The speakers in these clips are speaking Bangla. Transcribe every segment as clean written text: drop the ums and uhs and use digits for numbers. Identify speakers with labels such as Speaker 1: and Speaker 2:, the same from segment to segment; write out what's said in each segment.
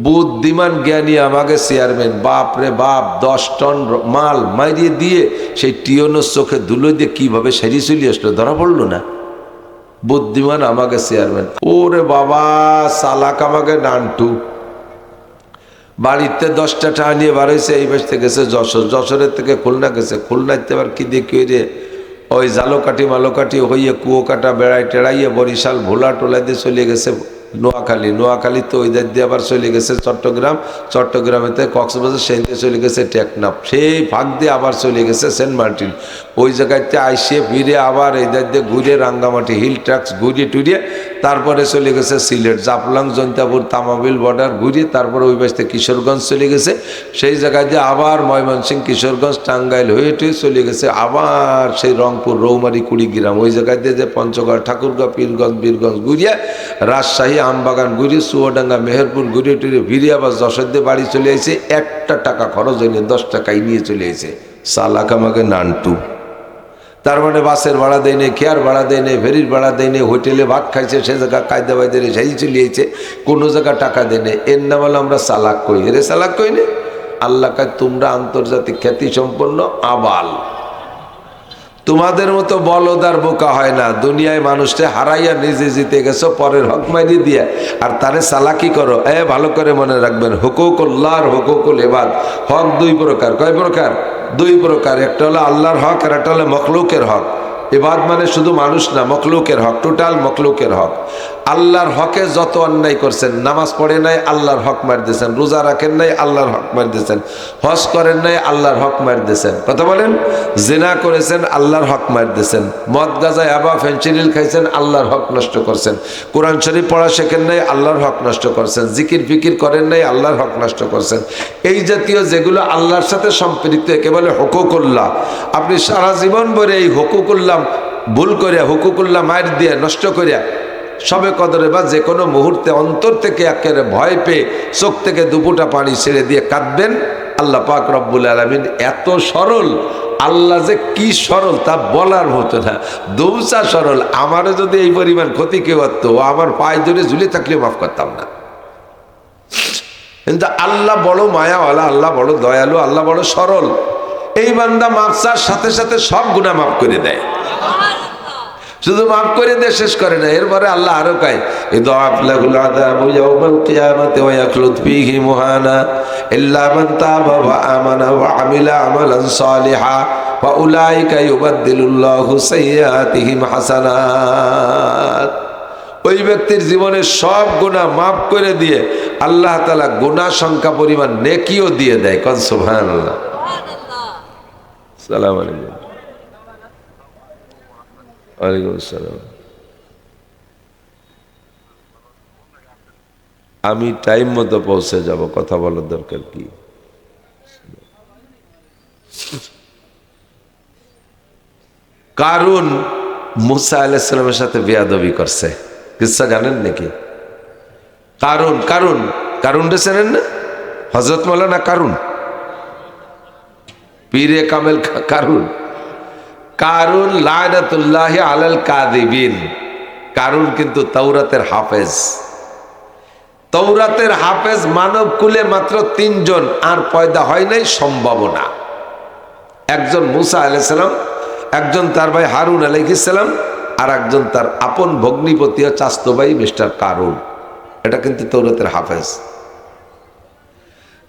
Speaker 1: বুদ্ধিমান জ্ঞানী আমাকে চেয়ারম্যান, বাপ রে বাপ, 10 টন মাল মারিয়ে দিয়ে সেই টিয়নোর চোখে ধুলো দিয়ে কিভাবে সেরি চলে আসলো, ধরা পড়লো না। বুদ্ধিমান আমাকে চেয়ারম্যান। ওরে বাবা, চালাক আমাকে নান্টু। বাড়িতে 10টা টাকা নিয়ে বার হয়েছে, এই বাসতে গেছে যশোর, যশোরের থেকে খুলনা গেছে, খুলনাতে আবার কি দেখি রে ওই জালোকাঠি মালোকাঠি হইয়ে কুয়োকাটা বেড়াই টেড়াইয়ে বরিশাল ভোলা টোলা দিয়ে চলে গেছে নোয়াখালী, নোয়াখালী তো ওই দায় দিয়ে আবার চলে গেছে চট্টগ্রাম, চট্টগ্রামেতে কক্সবাজার, সেই দিয়ে চলে গেছে টেকনাফ, সেই ফাঁক দিয়ে আবার চলে গেছে সেন্ট মার্টিন। ওই জায়গাতে আইসে ফিরে আবার এই দায় দিয়ে ঘুরে রাঙ্গামাটি হিল ট্রাক্স ঘুরিয়ে টুরিয়ে তারপরে চলে গেছে সিলেট, জাফলং, জৈন্তাপুর, তামাবিল বর্ডার ঘুরিয়ে তারপরে ওই বাসতে কিশোরগঞ্জ চলে গেছে, সেই জায়গায় দিয়ে আবার ময়মনসিংহ, কিশোরগঞ্জ, টাঙ্গাইল হয়ে টুয়ে চলে গেছে আবার সেই রংপুর, রৌমারি, কুড়িগ্রাম, ওই জায়গায় দিয়ে যে পঞ্চগড়, ঠাকুরগাঁও, পীরগঞ্জ, বীরগঞ্জ ঘুরিয়ে রাজশাহী, আমবাগান ঘুরিয়ে চুয়াডাঙ্গা, মেহেরপুর ঘুরিয়ে টুরিয়ে ভিড়ে আবার যশোর দিয়ে বাড়ি চলে এসে 1 টাকা খরচ হয়নি, 10 টাকাই নিয়ে চলে এসে। চালাক আমাকে নান্টু। তার মানে বাসের ভাড়া দেয় নেই, খেয়ার ভাড়া দেয় নেই, ফেরির ভাড়া দেয় নেই, হোটেলে ভাত খাইছে সে জায়গা কায়দা বাইদে সেই চলিয়েছে, কোনো জায়গা টাকা দেয় নেই। এর নাম হলো আমরা চালাক কই। এরে চালাক কই নে আল্লাহ কাজ, তোমরা আন্তর্জাতিক খ্যাতি সম্পন্ন আবাল। তোমাদের মতো বলদার বোকা হয় না। দুনিয়ায় মানুষকে হারাইয়া নিজে জিতে গেছো পরের হক মাইরি দিয়া, আর তারে চালাকি করো। ভালো করে মনে রাখবেন, হুকুকুল্লাহ আর হুকুকুল ইবাদ, হক 2 প্রকার। কয় প্রকার? 2 প্রকার। একটা হলো আল্লাহর হক আর একটা হলো মখলুকের হক। ইবাদ মানে শুধু মানুষ না, মখলুকের হক, টোটাল মখলুকের হক। আল্লাহর হকে যত অন্যায় করছেন, নামাজ পড়ে নাই আল্লাহর হক মার দিয়েছেন, রোজা রাখেন নাই আল্লাহর হক মার দিয়েছেন, হজ করেন নাই আল্লাহর হক মার দিয়েছেন, কথা বলেন, জিনা করেছেন আল্লাহর হক মার দিয়েছেন, মদ গাঁজা ইয়াবা ফেন্সিডিল খাইছেন আল্লাহর হক নষ্ট করছেন, কোরআন শরীফ পড়া শেখেন নাই আল্লাহর হক নষ্ট করছেন, জিকির ফিকির করেন নাই আল্লাহর হক নষ্ট করছেন। এই জাতীয় যেগুলো আল্লাহর সাথে সম্পৃক্ত, একে বলে হুকুকুল্লাহ। আপনি সারা জীবন ভরে এই হুকুকুল্লাহ ভুল করিয়া, হুকুকুল্লাহ মার দিয়ে নষ্ট করিয়া সবে কদরে বা যে কোনো মুহূর্তে অন্তর থেকে একেবারে ভয় পেয়ে চোখ থেকে দুপুটা পানি ছেড়ে দিয়ে কাঁদবেন। আল্লাহ পাক রব্বুল আলামিন এত সরল, আল্লাহ যে কি সরল তা বলার মতো না, দৌচা সরল। আমারও যদি এই পরিমাণ ক্ষতি কেউ করতো, ও আমার পায়ে ধরে ঝুলে থাকলেও মাফ করতাম না। কিন্তু আল্লাহ বড় মায়াওয়ালা, আল্লাহ বড় দয়ালু, আল্লাহ বড় সরল। এই বান্দা মাফ চার সাথে সাথে সব গুনাহ মাফ করে দেয়। শুধু মাফ করে দিয়ে শেষ করে না, এরপরে আল্লাহ আরো কয়, ইদাফ লাহুল আযাবু ইয়াওমাল কিয়ামাতি ওয়া ইয়াখলুদ ফীহি মুহানা ইল্লা মান তাবা ওয়া আমানা ওয়া আমিলা আমালান সালিহা ওয়া উলাইকা ইউবাদদিলুল্লাহু সাইয়্যাতিহিম হাসানাত। ওই ব্যক্তির জীবনের সব গুনাহ মাফ করে দিয়ে আল্লাহ তাআলা গুনাহ সংখ্যা পরিমাণ নেকিও দিয়ে দেয়। কোন সুবহানাল্লাহ। আসসালামু আলাইকুম। ওয়ালাইকুম আসসালাম। আমি টাইম মতো পৌঁছে যাব, কথা বলার দরকার কি? কারুন মুসা আলাইহিস সালামের সাথে বেয়াদবি করছে, কিচ্ছা জানেন নাকি? কারুন কারুন কারুন রে চেনেন না? হযরত মাওলানা কারুন, পীরে কামেল কারুন। কারুন লায়নাতুল্লাহি আলাল কাযিবিন। কারুন কিন্তু তাওরাতের হাফেজ। তাওরাতের হাফেজ মানব কুলে মাত্র 3 জন, আর পয়দা হয় নাই সম্ভাবনা। একজন মুসা আলাইহিস সালাম, একজন তার ভাই হারুন আলাইহিস সালাম, আর একজন তার আপন ভগ্নিপতি ও চাচতো ভাই মিস্টার কারুন। এটা কিন্তু তাওরাতের হাফেজ।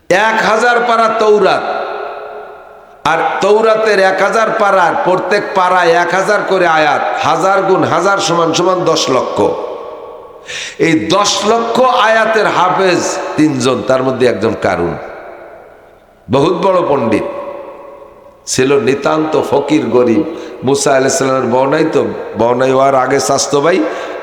Speaker 1: 1000 পারা তাওরাত, আর তৌরাতের 1000 পারার প্রত্যেক পারায় 1000 করে আয়াত, 1000 গুণ 1000 সমান সমান 10 লক্ষ। এই 10 লক্ষ আয়াতের হাফেজ 3 জন, তার মধ্যে একজন কারুন। বহুত বড় পণ্ডিত ছিল, নিতান্ত ফকির গরিব। মুসা আলাইহিস সালামের বউনাই তো, বউনাই হওয়ার আগে স্বাস্থ্য ভাই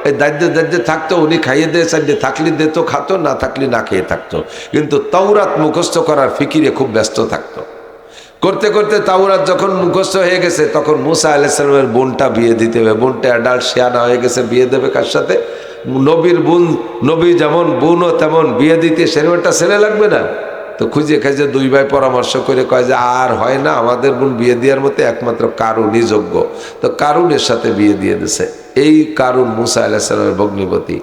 Speaker 1: এই দায়িত্বে থাকতো, উনি খাইয়ে দিয়ে চাইলে থাকলে দিত, খাতো, না থাকলে না খেয়ে থাকতো। কিন্তু তাওরাত মুখস্থ করার ফিকিরে খুব ব্যস্ত থাকতো। করতে করতে তাওরাত যখন মুখস্থ হয়ে গেছে, তখন মুসা আলাইহিস সালামের বোনটা বিয়ে দিতে হবে। বোনটা অ্যাডাল্ট শিয়ানা হয়ে গেছে, বিয়ে দেবে কার সাথে? নবীর বোন, নবী যেমন বোনও তেমন, বিয়ে দিতে সেরকম একটা ছেলে লাগবে না? তো খুঁজে খাইজে 2 ভাই পরামর্শ করে কয় যে আর হয় না, আমাদের বোন বিয়ে দেওয়ার মতো একমাত্র কারুনই যোগ্য। তো কারুনের সাথে বিয়ে দিয়ে দিছে। এই কারুন মুসা আলাইহিস সালামের ভগ্নিপতি।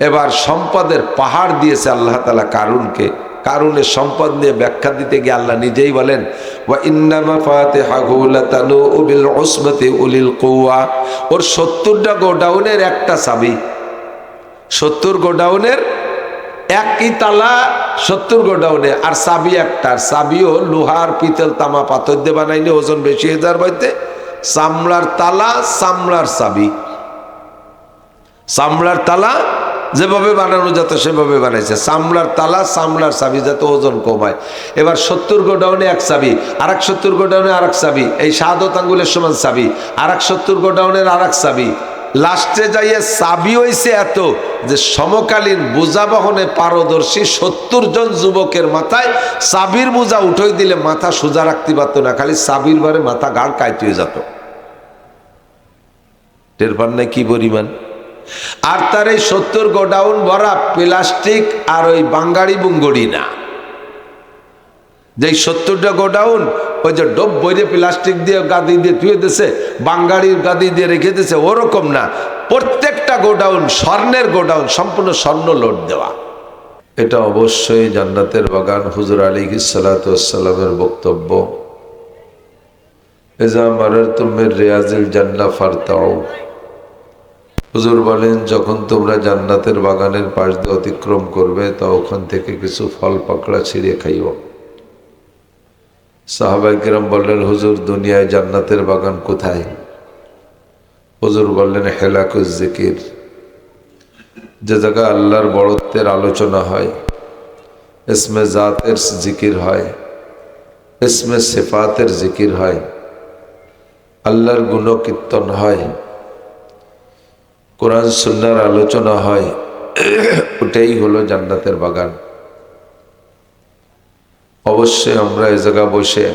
Speaker 1: এবার সম্পদের পাহাড় দিয়েছে আল্লাহ তাআলা কারুনকে। কারুনের সম্পদ নিয়ে ব্যাখ্যা দিতে গিয়ে আল্লাহ নিজেই বলেন, ওয়া ইন্না মাফাতিহাহু লাতানূউ বিল উসবাতি উলিল কুওয়া। ওর 70টা গোডাউনের একটা চাবি, 70 গোডাউনের একই তালা, 70 গোডাউনে, আর চাবি একটা। আর চাবিও লোহার পিতল তামা পাথর দিয়ে বানাইলে ওজন বেশি হয়ে যাওয়ার ভয়তে চামড়ার তালা, চামড়ার চাবি। চামড়ার তালা যেভাবে বানানো যেত সেভাবে বানাইছে, চামড়ার তালা চামড়ার চাবি, যাতে ওজন কমায়। এবার 70 গোডাউনে এক চাবি, আর এক 70 গোডাউনে আর এক চাবি, এই শাহাদত আঙ্গুলের সমান চাবি, আর এক 70 গোডাউনের আর এক চাবি। লাস্টে যাইয়ে চাবি হয়েছে এত যে সমকালীন বোঝা বহনে পারদর্শী 70 জন যুবকের মাথায় চাবির বোঝা উঠে দিলে মাথা সোজা রাখতে পারতো না, খালি চাবির বারে মাথা গাড় কাইতে হয়ে যেত। টের পান না কি পরিমাণ? আর তার এই 70 গোডাউন ভরা প্লাস্টিক আর ওই বাঙ্গাড়ি বুঙ্গড়ি না, যে 70টা গোডাউন ওই যে ডব বইরে প্লাস্টিক দিয়ে গাদি দিয়ে ধুয়ে দিয়েছে, বাঙ্গাড়ির গাদি দিয়ে রেখে দিয়েছে, ওরকম না। প্রত্যেকটা গোডাউন স্বর্ণের গোডাউন, সম্পূর্ণ স্বর্ণ লোড দেওয়া। এটা অবশ্যই জান্নাতের বাগান। হুজুর আলাইহিস সালাতু ওয়াস সালামের বক্তব্য, ইজা মারারতুম মির রিয়াজিল জান্নাহ ফারতাউ। হুজুর বলেন, যখন তোমরা জান্নাতের বাগানের পাশ দিয়ে অতিক্রম করবে তা ওখান থেকে কিছু ফল পাকড়া ছিঁড়ে খাইও। সাহাবায়ে কেরাম বললেন, হুজুর দুনিয়ায় জান্নাতের বাগান কোথায়? হুজুর বললেন, হেলাকুজ জিকির, যে জায়গা আল্লাহর বড়ত্বের আলোচনা হয়, ইসমে জাতের জিকির হয়, ইসমে সিফাতের জিকির হয়, আল্লাহর গুণকীর্তন হয়, কোরআন সুন্নাহর আলোচনা হয়, ওটাই হলো জান্নাতের বাগান। অবশ্যই আমরা এই জায়গা বসে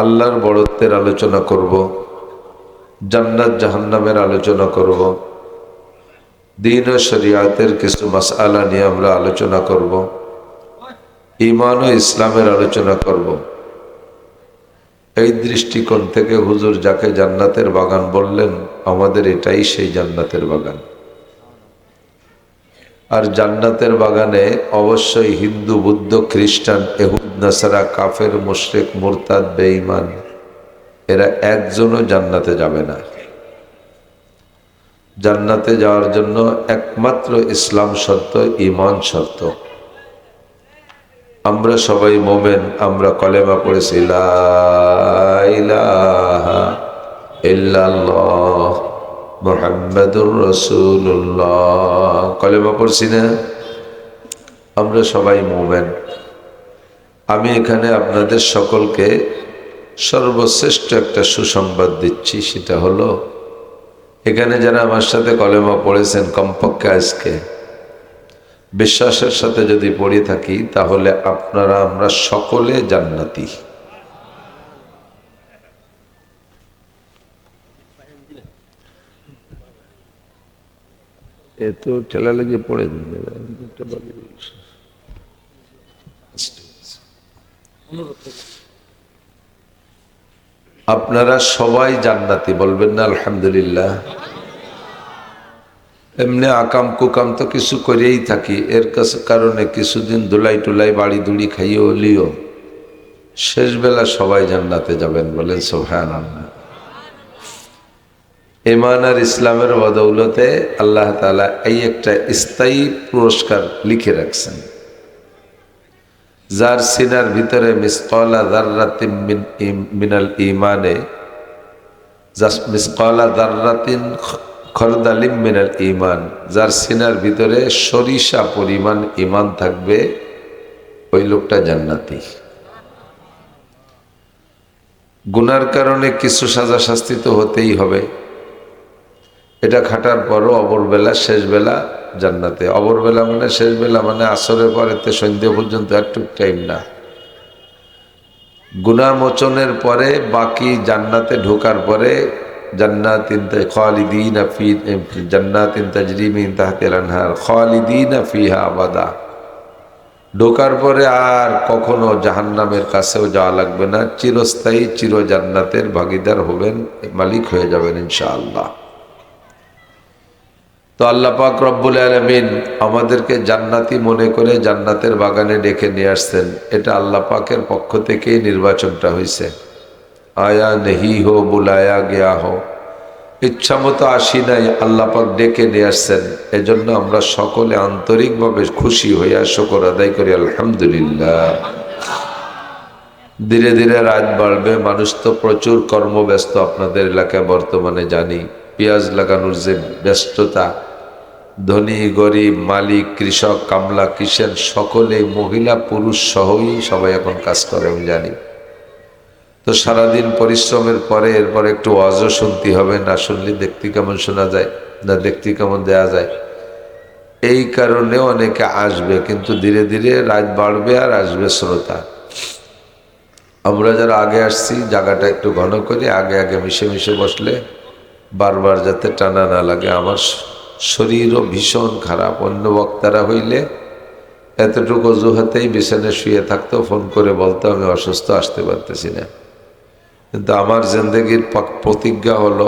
Speaker 1: আল্লাহর বড়ত্বের আলোচনা করব, জান্নাত জাহান্নামের আলোচনা করব, দ্বীন ও শরিয়াতের কিছু মাসআলা নিয়ে আমরা আলোচনা করব, ঈমান ও ইসলামের আলোচনা করব। এই দৃষ্টিকোণ থেকে হুজুর যাকে জান্নাতের বাগান বললেন, আমাদের এটাই সেই জান্নাতের বাগান। আর জান্নাতের বাগানে অবশ্যই হিন্দু, বুদ্ধ, খ্রিস্টান, ইহুদ, নাসারা, কাফের, মুশরিক, মুরতাদ, বেঈমান এরা একজনও জান্নাতে যাবে না। জান্নাতে যাওয়ার জন্য একমাত্র ইসলাম শর্ত, ঈমান শর্ত। আমরা সবাই মোমেন, আমরা কলেমা পড়েছি লা ইলাহা ইল্লাল্লাহ মুহাম্মাদুর রাসূলুল্লাহ, কলেমা পড়ছি না? আমরা সবাই মোমেন। আমি এখানে আপনাদের সকলকে সর্বশ্রেষ্ঠ একটা সুসংবাদ দিচ্ছি, সেটা হলো এখানে যারা আমার সাথে কলেমা পড়েছেন, কমপক্ষে আজকে বিশ্বাসের সাথে যদি পড়ে থাকি, তাহলে আপনারা আমরা সকলে জান্নাতি। এত ঠেলা লেগে পড়ে আপনারা সবাই জান্নাতি, বলবেন না আলহামদুলিল্লাহ? এমনি আকাম কুকাম তো কিছু করেই থাকি, এর কারণে কিছুদিন ধুলাই টুলাই বাড়ি ধুড়ি খাইও লিও, শেষ বেলা সবাই জান্নাতে যাবেন, বলেন সুবহানাল্লাহ। ঈমান আর ইসলামের বদৌলতে আল্লাহ তাআলা এই একটা স্থায়ী পুরস্কার লিখে রাখছেন। যার সিনার ভিতরে মিসকালা যাররাতিন মিনাল ঈমানে, মিসকালা যাররাতিন খরদালিম মিনাল ঈমান, যার সিনার ভিতরে সরিষা পরিমাণ ঈমান থাকবে, ওই লোকটা জান্নাতি। গুনার কারণে কিছু সাজা শাস্তি তো হতেই হবে, এটা খাটার পরও অবরবেলা শেষ বেলা জান্নাতে। অবরবেলা মানে শেষ বেলা মানে আসরের পরে সন্ধ্যে পর্যন্ত একটু টাইম না। গুনাহ মোচনের পরে বাকি জান্নাতে ঢোকার পরে জান্নাতিন খালিদিনা ফি জান্নাতিন তাজরি মিন তাহতিল আনহার খালিদিনা ফিহা আবাদা। ঢোকার পরে আর কখনো জাহান্নামের কাছেও যাওয়া লাগবে না, চিরস্থায়ী চির জান্নাতের ভাগীদার হবেন, মালিক হয়ে যাবেন ইনশাআল্লাহ। তো আল্লাহ পাক রব্বুল আলামিন আমাদেরকে জান্নাতি মনে করে জান্নাতের বাগানে ডেকে নিয়ে আসছেন। এটা আল্লাহ পাকের পক্ষ থেকেই নির্বাচনটা হয়েছে। আয়া নেহি হো বুলায়া গেয়া হো, ইচ্ছা মতো আসি নাই, আল্লাহ পাক ডেকে নিয়ে আসছেন। এজন্য আমরা সকলে আন্তরিকভাবে খুশি হইয়া শুকর আদায় করি আলহামদুলিল্লাহ। ধীরে ধীরে রাত বাড়বে, মানুষ তো প্রচুর কর্মব্যস্ত আপনাদের এলাকায় বর্তমানে জানি। পেঁয়াজ লাগানোর যে ব্যস্ততা, ধনী গরিব মালিক কৃষক কামলা কিষেন সকলে মহিলা পুরুষ সহই সবাই এখন কাজ করে আমি জানি। তো সারাদিন পরিশ্রমের পরে এরপর একটু ওয়াজও শুনতে হবে, না শুনলে দেখতে কেমন শোনা যায়, না দেখতে কেমন দেয়া যায়। এই কারণে অনেকে আসবে, কিন্তু ধীরে ধীরে রাত বাড়বে আর আসবে শ্রোতা। আমরা যারা আগে আসছি জায়গাটা একটু ঘন করে আগে আগে মিশে মিশে বসলে বারবার যাতে টানা না লাগে। আমার শরীরও ভীষণ খারাপ, অন্য বক্তারা হইলে এতটুকু অজুহাতেই বিছানায় শুয়ে থাকতো, ফোন করে বলতো আমি অসুস্থ, আসতে পারতেছি না। কিন্তু আমার জিন্দেগির প্রতিজ্ঞা হলো,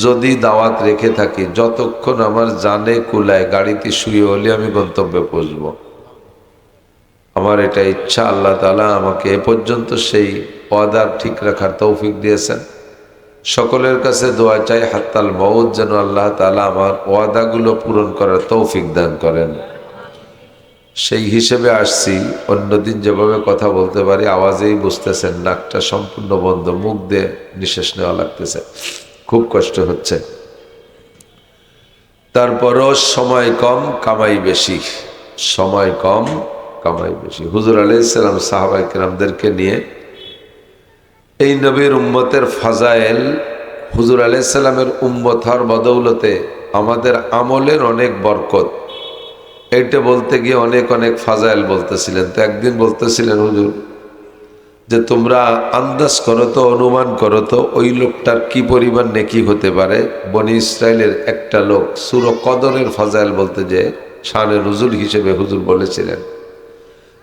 Speaker 1: যদি দাওয়াত রেখে থাকি, যতক্ষণ আমার জানে কুলায় গাড়িতে শুয়ে হলে আমি গন্তব্যে পৌঁছবো। আমার এটা ইচ্ছা। আল্লাহ তাআলা আমাকে এ পর্যন্ত সেই ওয়াদা ঠিক রাখার তৌফিক দিয়েছেন। সকলের কাছে দোয়া চাই হাত্তাল মউত যেন আল্লাহ তাআলা আমার ওয়াদাগুলো পূরণ করার তৌফিক দান করেন। সেই হিসেবে আসছি। অন্যদিন যেভাবে কথা বলতে পারি আওয়াজেই বুঝতেছেন নাকটা সম্পূর্ণ বন্ধ, মুখ দিয়ে নিঃশ্বাস নেওয়া লাগতেছে, খুব কষ্ট হচ্ছে। তারপরও সময় কম কামাই বেশি, সময় কম কামাই বেশি। হুজুর আলাইহিস সালাম সাহাবায়ে কেরামদেরকে নিয়ে এই নবীর উম্মতের ফাজাইল, হুজুর আলাইহিস সালামের উম্মত হওয়ার বদৌলতে আমাদের আমলের অনেক বরকত, এইটা বলতে গিয়ে অনেক অনেক ফাজাইল বলতেছিলেন। তো একদিন বলতেছিলেন হুজুর যে তোমরা আন্দাজ করো তো, অনুমান করো তো ওই লোকটার কি পরিমাণ নেকি হতে পারে। বনি ইসরায়েলের একটা লোক সূরা কদরের ফাজাইল বলতে যে শানে নুজুল হিসেবে হুজুর বলেছিলেন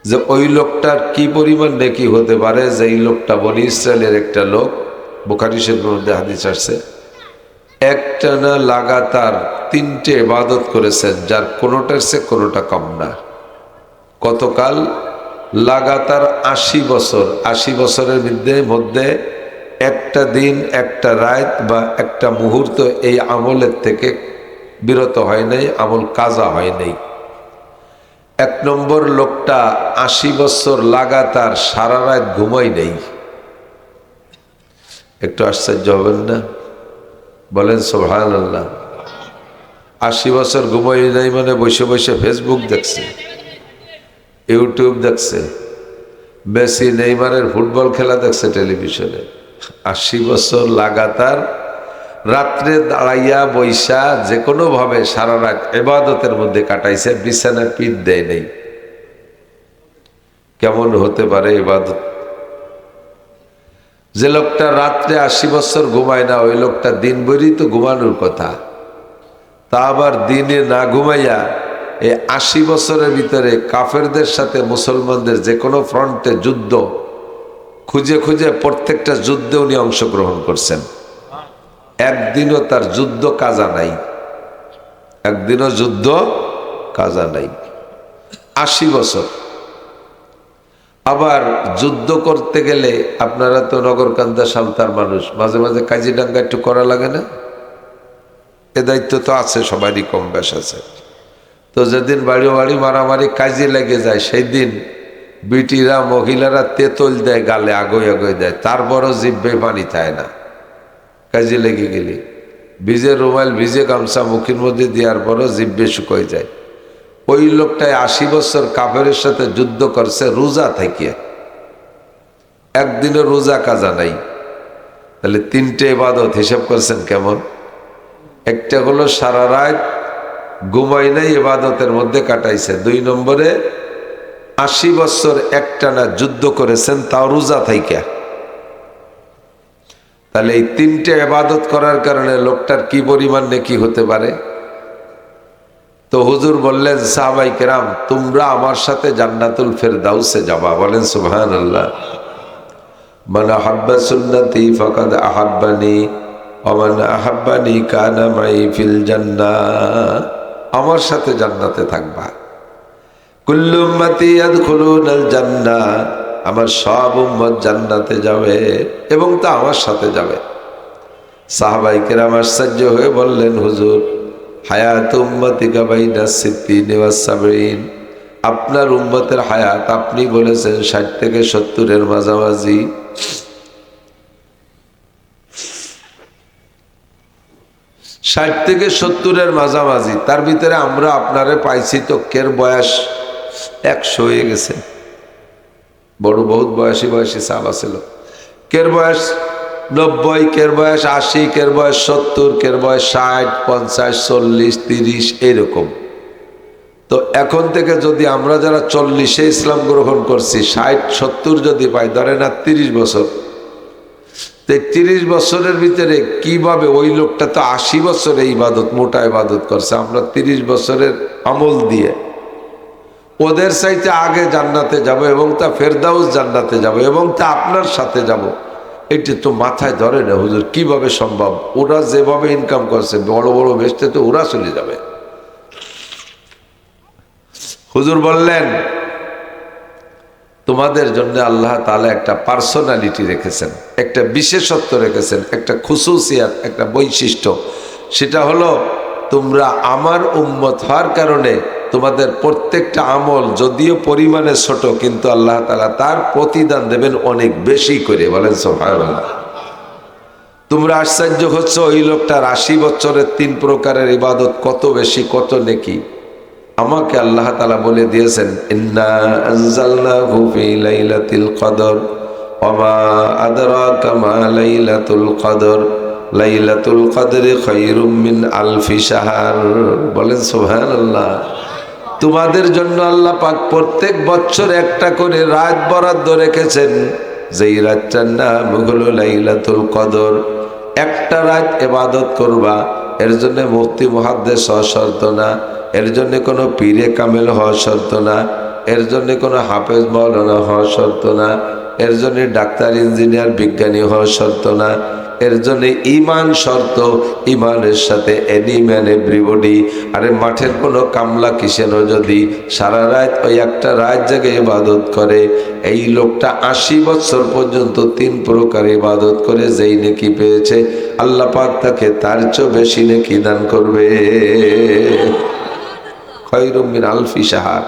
Speaker 1: যে ওই লোকটার কি পরিমাণ নেকি হতে পারে, যে এই লোকটা বনি ইসরায়েলের একটা লোক, বুখারী শরীফের মধ্যে হাদিস আসছে, একটানা লাগাতার 3টে ইবাদত করেছেন, যার কোনোটার চেয়ে কোনোটা কম না। কতকাল? লাগাতার 80 বছর। 80 বছরের মধ্যে একটা দিন, একটা রাত বা একটা মুহূর্ত এই আমলের থেকে বিরত হয় নাই, আমল কাজা হয় নাই। 1 নম্বর লোকটা 80 বছর লাগাতার সারা রাত ঘুমাই নেই। একটু আশ্চর্য হবেন না? বলেন সুবহানাল্লাহ। 80 বছর ঘুমাই নাই মানে বসে বসে ফেসবুক দেখছে, ইউটিউব দেখছে, মেসি নেইমারের ফুটবল খেলা দেখছে টেলিভিশনে। 80 বছর লাগাতার রাত্রে দাঁড়াইয়া বৈশা যে কোনো ভাবে সারা রাত ইবাদতের মধ্যে কাটাইছে, বিছানায় পিঠ দেয় নেই। কেমন হতে পারে ইবাদত? যে লোকটা রাত্রে 80 বছর ঘুমায় না, ওই লোকটা দিন ভরই তো ঘুমানোর কথা। তা আবার দিনে না ঘুমাইয়া এই 80 বছরের ভিতরে কাফেরদের সাথে মুসলমানদের যে কোনো ফ্রন্টে যুদ্ধ খুঁজে খুঁজে প্রত্যেকটা যুদ্ধে উনি অংশগ্রহণ করছেন। একদিনও তার যুদ্ধ কাজা নাই, একদিনও যুদ্ধ কাজা নাই। 80 বছর। আবার যুদ্ধ করতে গেলে আপনারা তো নগরকান্দা সালতার মানুষ, মাঝে মাঝে কাজিডাঙ্গা একটু করা লাগে না? এ দায়িত্ব তো আছে, সবারই কম বেশ আছে। তো যেদিন বাড়ি বাড়ি মারামারি কাজে লেগে যায়, সেই দিন বিটিরা মহিলারা তেতল দেয় গালে, আগই আগই দেয়, তারপরও জিভে পানি থাকে না। কাজে লেগে গেলি ভিজে রুমাল ভিজে গামছা মুখের মধ্যে দেওয়ার পরও জিভে শুকোয় যায়। ওই লোকটায় 80 বছর কাফেরের সাথে যুদ্ধ করছে রোজা থাকিয়া, একদিনও রোজা কাজা নাই। তাহলে 3টে ইবাদত হিসাব করছেন কেমন? একটা হলো সারা রাত ঘুমাই নাই, ইবাদতের মধ্যে কাটাইছে। 2 নম্বরে 80 বছর একটানা যুদ্ধ করেছেন, তাও রোজা থাইকা। তাহলে এই 3টে ইবাদত করার কারণে লোকটার কি পরিমাণ নেকি হতে পারে? তো হুজুর বললেন সাহাবায়ে কেরাম তোমরা আমার সাথে জান্নাতুল ফেরদাউসে যাবা। বলেন সুবহানাল্লাহ। মান আহাব্বা সুন্নতি ফাকাদ আহাব্বানি ওমান আহাব্বানি কানা মাই ফিল জান্নাহ, আমার সাথে জান্নাতে থাকবা। কুল্লু উম্মতি ইয়াদখুলুনাল জান্নাহ, আমার সব উম্মত জান্নাতে যাবে এবং তা আমার সাথে যাবে। সাহাবায়ে কেরাম আশ্চর্য হয়ে বললেন, হুজুর হায়াত উম্মতিকা বাইনা সিত্তিন ওয়া সাবঈন, আপনার উম্মতের হায়াত আপনি বলেছেন 60 থেকে 70-এর মাঝামাঝি। 60 থেকে 70-এর মাঝামাঝি, তার ভিতরে আমরা আপনারে পাইছি তো কের বয়স 100 হয়ে গেছে। বড় বহুত বয়সী সাহাবা ছিল। কের বয়স 90, কের বয়স 80, কের বয়স 70, কের বয়স 60, 50, 40, 30 এইরকম। তো এখন থেকে যদি আমরা যারা 40-এ ইসলাম গ্রহণ করছি 60, 70 যদি পাই, ধরে না 30 বছর, 30 বছরের ভিতরে কিভাবে ওই লোকটা তো 80 বছরে ইবাদত, মোটা ইবাদত করছে, আমরা 30 বছরের আমল দিয়ে ওদের চাইতে আগে জান্নাতে যাব এবং তা ফেরদাউস জান্নাতে যাব এবং তা আপনার সাথে যাব। এটা তো মাথায় ধরে না হুজুর, কিভাবে সম্ভব? ওরা যেভাবে ইনকাম করছে বড় বড় বেচতে, তো ওরা চলে যাবে। হুজুর বললেন, তোমাদের জন্য আল্লাহ তাআলা একটা পার্সোনালিটি রেখেছেন, একটা বিশেষত্ব রেখেছেন, একটা খুসুসিয়াত, একটা বৈশিষ্ট্য। সেটা হলো তোমরা আমার উম্মত হওয়ার কারণে তোমাদের প্রত্যেকটা আমল যদিও পরিমাণে ছোট, কিন্তু আল্লাহ তাআলা তার প্রতিদান দেবেন অনেক বেশি করে। বলেন সুবহানাল্লাহ। তোমরা আশ্চর্য হচ্ছ, ওই লোকটার 80 বছরের 3 প্রকারের ইবাদত কত বেশি, কত নেকি। আমাকে আল্লাহ তাআলা বলে দিয়েছেন, ইন্না আনজালনাহু ফি লাইলাতিল কদর ওয়া মা আদরাকা মা লাইলাতুল কদর, লাইলাতুল কদরি খায়রুম মিন আলফি শাহর। বলেন সুবহানাল্লাহ। তোমাদের জন্য আল্লাহ পাক প্রত্যেক বছর একটা করে রাত বরাদ্দ রেখেছেন, যেই রাতটার নাম হলো লাইলাতুল কদর। একটা রাত ইবাদত করবা, এর জন্য মুফতি মুহাদ্দিস হওয়া শর্ত না, এর জন্য কোনো পীরে কামেল হওয়া শর্ত না, এর জন্য কোনো হাফেজ মাওলানা হওয়া শর্ত না, এর জন্য ডাক্তার, ইঞ্জিনিয়ার, বিজ্ঞানী হওয়া শর্ত না, এর জন্য ইমান শর্ত। ইমানের সাথে এনি ম্যান এভরিবডি। আরে মাঠের কোনো কামলা কিসেনও যদি সারা রাত ওই একটা রাত জেগে ইবাদত করে, এই লোকটা 80 বছর পর্যন্ত 3 প্রকার ইবাদত করে যেই নেকি পেয়েছে, আল্লাহ পাক তাকে তার চেয়ে বেশি নেকি দান করবে। খায়রুম মিন আলফি শাহর,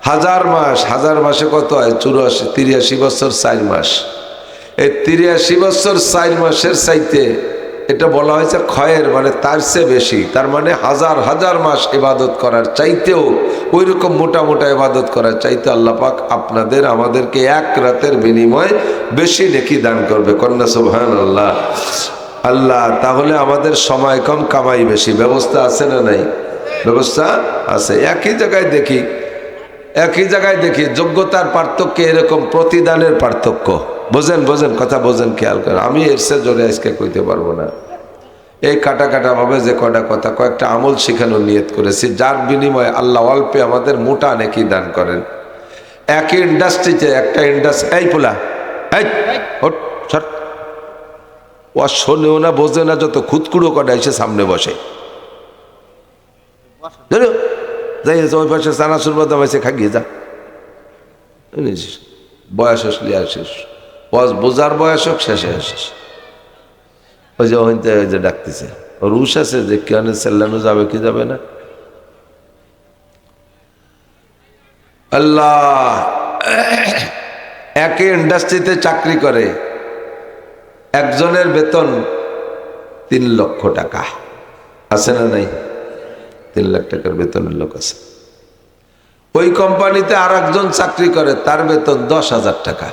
Speaker 1: 1000 মাস। 1000 মাসে কত হয়? 83 বছর 4 মাস। এই 83 বছর 4 মাসের চাইতে এটা বলা হয়েছে খয়ের, মানে তার চেয়ে বেশি। তার মানে 1000 মাস ইবাদত করার চাইতেও, ওই রকম মোটা মোটা ইবাদত করার চাইতে আল্লাহ পাক আপনাদের আমাদেরকে এক রাতের বিনিময়ে বেশি নেকি দান করবে। কন্যা সুবহানাল্লাহ। আল্লাহ, তাহলে আমাদের সময় কম, কামাই বেশি। ব্যবস্থা আছে না নাই? ব্যবস্থা আছে। একই জায়গায় দেখি যোগ্যতার পার্থক্য, এরকম প্রতিদানের পার্থক্য। বোঝেন কথা বোঝেন, খেয়াল করেন। আমি এর চেয়ে জোরে আজকে কইতে পারবো না। এই কাটা ভাবে যে কয়টা কথা, কয়েকটা আমল শেখানোর নিয়ত করেছি, যার বিনিময়ে আল্লাহ অল্পে আমাদের মোটা নেকি দান করেন। একই ইন্ডাস্ট্রিতে একটা এই পোলা, ও শোনেও না, বোঝে না, যত খুদকুড়ো কটা এসে সামনে বসে, যাই ওই পাশে চানাচুর বাদাম এসে খাগিয়ে যা। বয়স আসলে আসিস, বোঝার বয়স হোক, শেষে আসিস। ওই যে ডাকতেছে, রুশ আছে যে কেন সেল্লানো যাবে কি যাবে না। আল্লাহ, একই ইন্ডাস্ট্রিতে চাকরি করে, একজনের বেতন 3 লক্ষ টাকা। আছে না নাই? 3 লাখ টাকার বেতনের লোক আছে। ওই কোম্পানিতে আর একজন চাকরি করে, তার বেতন 10,000 টাকা।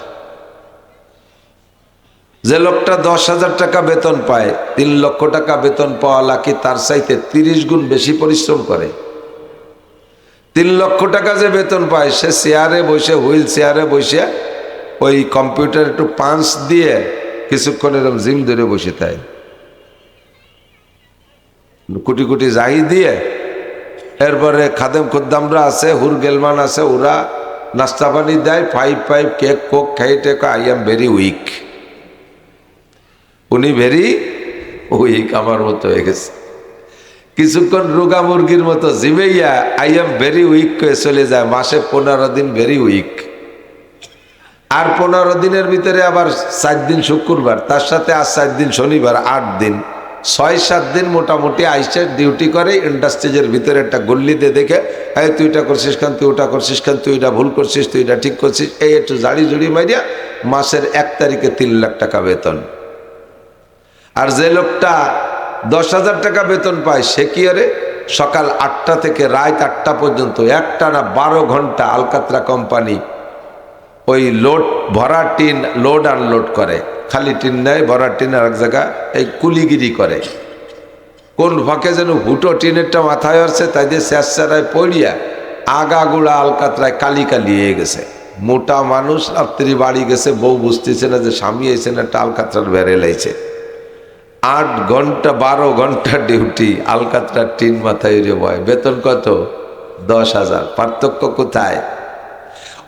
Speaker 1: যে লোকটা 10,000 টাকা বেতন পায়, 3 লক্ষ টাকা বেতন পাওয়া লাকি তার চাইতে 30 গুণ বেশি পরিশ্রম করে। 3 লক্ষ টাকা যে বেতন পায়, সে চেয়ারে বসে, হুইল চেয়ারে বসে ওই কম্পিউটার একটু পাঞ্চ দিয়ে কিছুক্ষণ এরকম জিম ধরে বসে থাকে, কোটি কোটি জাহি দিয়ে। এরপরে খাদেম খুদ্দামরা আছে, হুর গেলমান আছে, ওরা নাস্তা পানি দেয়, পাইপ কেক কোক খাই টেক। আই এম ভেরি উইক, উনি ভেরি উইক আমার মতো হয়ে গেছে। কিছুক্ষণ রোগা মুরগির মতো জিবেইয়া আই এম ভেরি উইক করে চলে যায়। মাসে 15 দিন ভেরি উইক, আর 15 দিনের ভিতরে আবার 4 দিন শুক্রবার, তার সাথে আর 4 দিন শনিবার, 8 দিন, 6-7 দিন মোটামুটি আইসে ডিউটি করে। ইন্ডাস্ট্রিজের ভিতরে একটা গল্লি দিয়ে দেখে, এই তুই এটা করছিস খান, তুই ওটা করছিস খান, তুই এটা ভুল করছিস, তুই এটা ঠিক করছিস, এই একটু জাড়ি জুড়ি মারিয়া মাসের 1 তারিখে 3 লাখ টাকা বেতন। আর যে লোকটা 10,000 টাকা বেতন পায় সে কি আরে সকাল 8টা থেকে রাত 8টা পর্যন্ত একটানা 12 ঘন্টা আলকাতরা কোম্পানি ওই লোড ভরা টিন লোড আনলোড করে। খালি টিন নেয়, ভরা টিন আর এক জায়গা এই কুলিগিরি করে। কোন ফাঁকে যেন হুটো টিনেরটা মাথায় আসছে, তাই দিয়ে শেষারায় পড়িয়া আগাগুড়া আলকাতরায় কালি কালি হয়ে গেছে। মোটা মানুষ, রাত্রি বাড়ি গেছে, বউ বুঝতেছে না যে স্বামী এসে না, একটা আলকাতরার বেড়ে লাইছে। 8 ঘন্টা 12 ঘন্টা ডিউটি, আলকাতরার টিন মাথায় রে বয়, বেতন কত? 10,000। পার্থক্য কোথায়?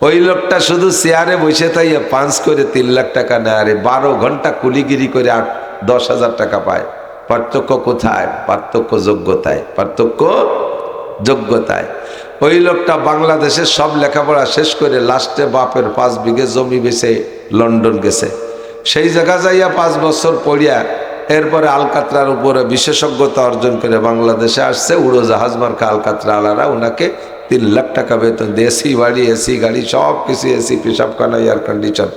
Speaker 1: ওই লোকটা শুধু চেয়ারে বসে থাইয়া 5 করে 3 লাখ টাকা নেয়, আরে 12 ঘন্টা কুলিগিরি করে 10,000 টাকা পায়। পার্থক্য কোথায়? পার্থক্য যোগ্যতায়, পার্থক্য যোগ্যতায়। ওই লোকটা বাংলাদেশের সব লেখাপড়া শেষ করে লাস্টে বাপের 5 বিঘে জমি বেচে লন্ডন গেছে। সেই জায়গা যাইয়া 5 বছর পড়িয়া এরপরে আলকাতরার উপরে বিশেষজ্ঞতা অর্জন করে বাংলাদেশে আসছে। উড়োজাহাজ মার্কা আলকাতরা আলারা ওনাকে 3 লাখ টাকা বেতন দিয়ে, এসি বাড়ি, এসি গাড়ি, সব কিছু, এসি, পেশাবখানা, এয়ার কন্ডিশন,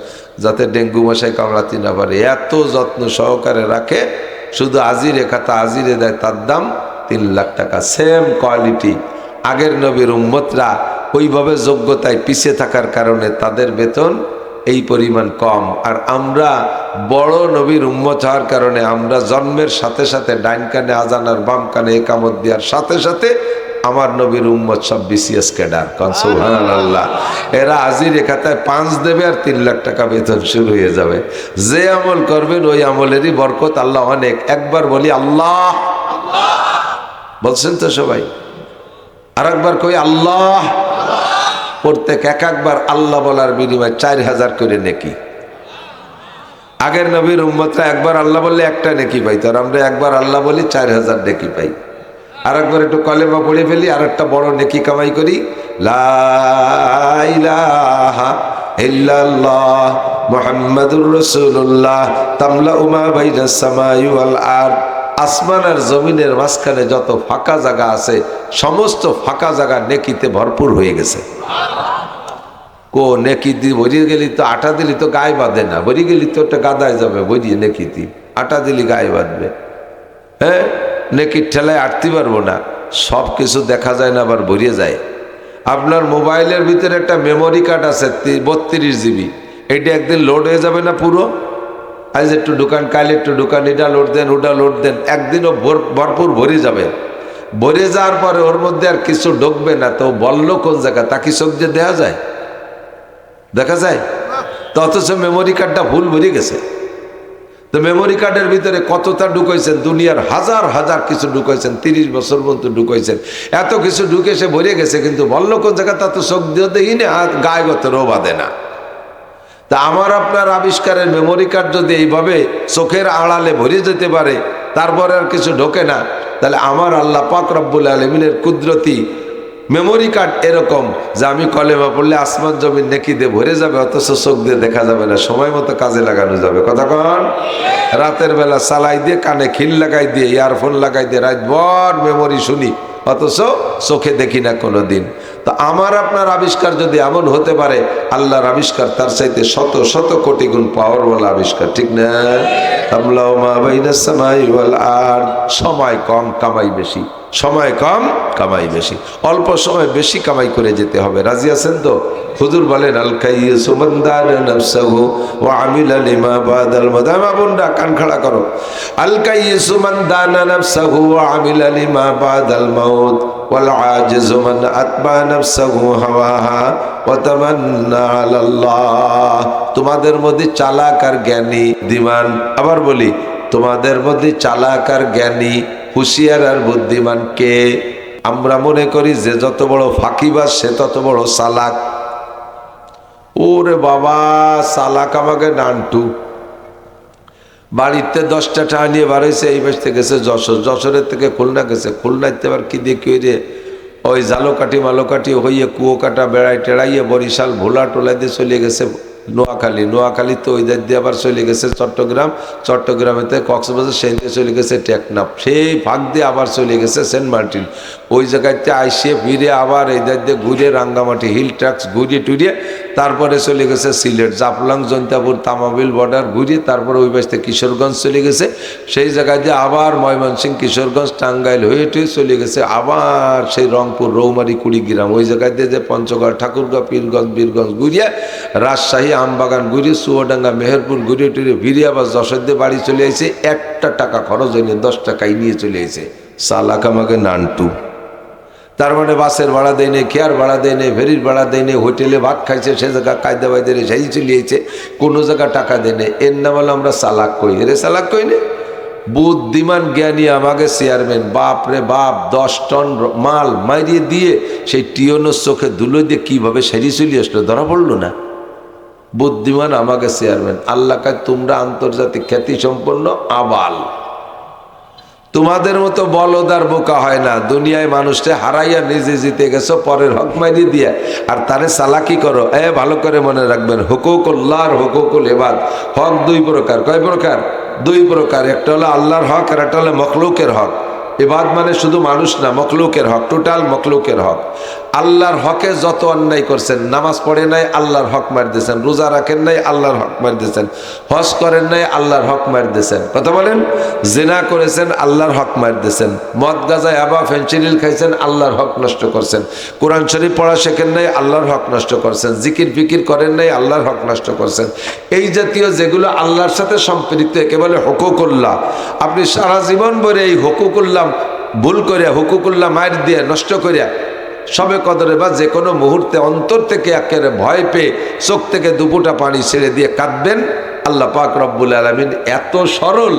Speaker 1: যাতে ডেঙ্গু মশাই কামড়াতে না পারে, এত যত্ন সহকারে রাখে। শুধু আজিরে খাতা আজিরে দেয়, তার দাম 3 লাখ টাকা। Same quality. আগের নবীর উম্মতরা ওইভাবে যোগ্যতায় পিছিয়ে থাকার কারণে তাদের বেতন এই পরিমাণ কম। আর আমরা বড় নবীর উম্মত হওয়ার কারণে আমরা জন্মের সাথে সাথে ডাইন কানে আজান আর বাম কানে একামত দেওয়ার সাথে সাথে আমার নবীর উম্মত সব বিসিএস ক্যাডার। সুবহানাল্লাহ। এরা আজিরে খাতায় 5 দেবে আর 3 লাখ টাকা বেতন শুরু হয়ে যাবে। যে আমল করবেন ওই আমলেরই বরকত আল্লাহ অনেক। একবার বলি আল্লাহ, বলছেন তো সবাই? আর একবার কই আল্লাহ। প্রত্যেক একবার আল্লাহ বলার বিনিময়ে 4,000 করে নেকি। আগের নবীর উম্মতরা একবার আল্লাহ বললে একটা নেকি পাইতো, আর আমরা একবার আল্লাহ বলি 4,000 নেকি পাই। আর একবার একটু কলেমা পড়ে ফেলি, আর একটা বড় নেকি কামাই করি। লা ইলাহা ইল্লাল্লাহ মুহাম্মাদুর রাসূলুল্লাহ তামলাউ মা বাইনাস সামাই ওয়াল আরদ। আসমান আর জমিনের মাঝখানে যত ফাঁকা জায়গা আছে সমস্ত ফাঁকা জায়গা নেকিতে ভরপুর হয়ে গেছে। কো নেকি দি বরিয়ে গেলি তো, আটা দিলি তো গায়ে বাঁধে না, বরি গেলি তো একটা গাদায় যাবে, বরিয়ে নেকি দি আটা দিলি গায়ে বাঁধবে। হ্যাঁ, নেকির ঠেলায় আটতে পারবো না। সব কিছু দেখা যায় না, আবার ভরিয়ে যায়। আপনার মোবাইলের ভিতরে একটা মেমোরি কার্ড আছে 32 জিবি, এটা একদিন লোড হয়ে যাবে না পুরো? আজ একটু দোকান, কাল একটু দোকান, এটা লোড দেন, ওটা লোড দেন, একদিনও ভরপুর ভরে যাবে। ভরে যাওয়ার পরে ওর মধ্যে আর কিছু ঢুকবে না, তো বললো কোন জায়গা, তা কি চোখ দিয়ে দেখা যায়? দেখা যায় তো? অথচ মেমোরি কার্ডটা ভুল ভরে গেছে। তো মেমোরি কার্ডের ভিতরে কতটা ঢুকাইছেন, দুনিয়ার হাজার হাজার কিছু ঢুকাইছেন, 30 বছর পর্যন্ত ঢুকাইছেন, এত কিছু ঢুকে সে ভরে গেছে, কিন্তু বললো কোন জায়গা তা তো চোখ দিয়ে দেখি না, আর গায়ে গতরও বাঁধে না। তা আমার আপনার আবিষ্কারের মেমোরি কার্ড যদি এইভাবে চোখের আড়ালে ভরে যেতে পারে, তারপরে আর কিছু ঢোকে না, তাহলে আমার আল্লাহ পাক রব্বুল আলামিনের কুদরতি মেমোরি কার্ড এরকম যে আমি কলেমা পড়লে আসমান জমিন নেকি দিয়ে ভরে যাবে, অথচ চোখ দিয়ে দেখা যাবে না, সময় মতো কাজে লাগানো যাবে। কতক্ষণ? রাতের বেলা চালাই দিয়ে, কানে খিল লাগাই দিয়ে, ইয়ারফোন লাগাই দিয়ে রাতভর মেমোরি শুনি, অথচ চোখে দেখি না কোনো দিন। তো আমার আপনার আবিষ্কার যদি এমন হতে পারে, আল্লাহর আবিষ্কার তার চাইতে শত শত কোটি গুণ পাওয়ারওয়ালা আবিষ্কার, ঠিক না? তামলাউ মা বাইনাস সামাই ওয়াল আরদ। সময় কম, কামাই বেশি। সময় কম, কামাই বেশি। অল্প সময় বেশি কামাই করে যেতে হবে। রাজি আছেন তো? হুজুর বলেন আল কাইয়িসু মান দানা নাফসাহু ওয়া আমিলা লিমা বাদাল মাউত। মা বোনরা কান খাড়া করো। আল কাইয়িসু মান দানা নাফসাহু ওয়া আমিলা লিমা বাদাল মাউত ওয়াল আজিজু মান আতবা নাফসাহু হাওয়াহা ওয়া তামান্না আলাল্লাহ। তোমাদের মধ্যে চালাক আর জ্ঞানী বুদ্ধিমান, আবার বলি তোমাদের মধ্যে চালাক আর জ্ঞানী, হুঁশিয়ার আর বুদ্ধিমান কে? আমরা মনে করি যে যত বড় ফাঁকিবাজ সে তত বড় চালাক। ওরে বাবা, চালাক আমাকে নানটু। বাড়িতে 10টা টাকা নিয়ে বার হয়েছে, এই বাস থেকে গেছে যশোর, যশোরের থেকে খুলনা গেছে, খুলনাতে আবার কি দিয়ে কি রে ওই জালোকাঠি মালোকাঠি হইয়ে কুয়োকাটা বেড়াই টেড়াইয়ে বরিশাল ভোলা টোলা দিয়ে চলে গেছে নোয়াখালী, নোয়াখালী তো ওই দিক দিয়ে আবার চলে গেছে চট্টগ্রাম, চট্টগ্রামেতে কক্সবাজার, সেই দিয়ে চলে গেছে টেকনাফ, সেই ফাঁক দিয়ে আবার চলে গেছে সেন্ট মার্টিন, ওই জায়গাতে আইসে ফিরে আবার এই দিক দিয়ে ঘুরে রাঙ্গামাটি হিল ট্র্যাক্স ঘুরিয়ে টুরিয়ে তারপরে চলে গেছে সিলেট, জাফলং জৈন্তাপুর তামাবিল বর্ডার ঘুরিয়ে তারপরে ওই পাশে কিশোরগঞ্জ চলে গেছে, সেই জায়গায় দিয়ে আবার ময়মনসিংহ কিশোরগঞ্জ টাঙ্গাইল হয়ে টুয়ে চলে গেছে আবার সেই রংপুর রৌমারি কুড়িগ্রাম, ওই জায়গায় দিয়ে যে পঞ্চগড় ঠাকুরগাঁও পীরগঞ্জ বীরগঞ্জ ঘুরিয়ে রাজশাহী আমবাগান ঘুরিয়ে চুয়াডাঙ্গা মেহেরপুর ঘুরিয়ে টুরিয়ে ফিরে আবার যশোর দিয়ে বাড়ি চলে আসে, একটা টাকা খরচ হয়নি, 10 টাকাই নিয়ে চলে এসে সালাক আমাকে নানটু। তার মানে বাসের ভাড়া দেয় নেই, খেয়ার ভাড়া দেয় নেই, ফেরির ভাড়া দেয় নেই, হোটেলে ভাত খাইছে সে জায়গা কায়দা বাইদের সেই চলিয়েছে, কোনো জায়গা টাকা দেয় নেই, এর নাম হলো আমরা চালাক কই, এরে চালাক কই নে। বুদ্ধিমান জ্ঞানী আমাকে চেয়ারম্যান, বাপ রে বাপ 10 টন মাল মারিয়ে দিয়ে সেই টিয়নোর চোখে ধুলো দিয়ে কিভাবে সেরি চলে আসলো ধরা পড়লো না। বুদ্ধিমান আমাকে চেয়ারম্যান, আল্লাহ কাজ তোমরা আন্তর্জাতিক খ্যাতি সম্পন্ন আবাল, তোমাদের মতো বলদার বোকা হয় না, দুনিয়ায় মানুষটা হারাইয়া নিজে জিতে গেছো পরের হক মাইরি দিয়া, আর তারে চালাকি করো। ভালো করে মনে রাখবেন, হুকুকুল্লাহ আর হুকুকুল ইবাদ, হক 2 প্রকার। কয় প্রকার? 2 প্রকার। একটা হলো আল্লাহর হক আর একটা হলো মখলুকের হক। ইবাদ মানে শুধু মানুষ না, মখলুকের হক, টোটাল মখলুকের হক। আল্লাহর হকে যত অন্যায় করছেন, নামাজ পড়ে নাই আল্লাহর হক মার দিয়েছেন, রোজা রাখেন নাই আল্লাহর হক মার দিয়েছেন, হজ করেন নাই আল্লাহর হক মার দিয়েছেন, কথা বলেন, জিনা করেছেন আল্লাহর হক মার দিয়েছেন, মদ গাঁজা ইয়াবা ফেনসিডিল খাইছেন আল্লাহর হক নষ্ট করছেন, কোরআন শরীফ পড়া শেখেন নাই আল্লাহর হক নষ্ট করছেন, জিকির ফিকির করেন নাই আল্লাহর হক নষ্ট করছেন। এই জাতীয় যেগুলো আল্লাহর সাথে সম্পৃক্ত একে বলে হুকুকুল্লাহ। আপনি সারা জীবন ভরে এই হুকুকুল্লাহ ভুল করিয়া, হুকুকুল্লাহ মার দিয়ে নষ্ট করিয়া সবে কদরে বা যে কোনো মুহূর্তে অন্তর থেকে একেবারে ভয় পেয়ে চোখ থেকে দুপুটা পানি ছেড়ে দিয়ে কাঁদবেন, আল্লাহ পাক রব্বুল আলামিন এত সরল,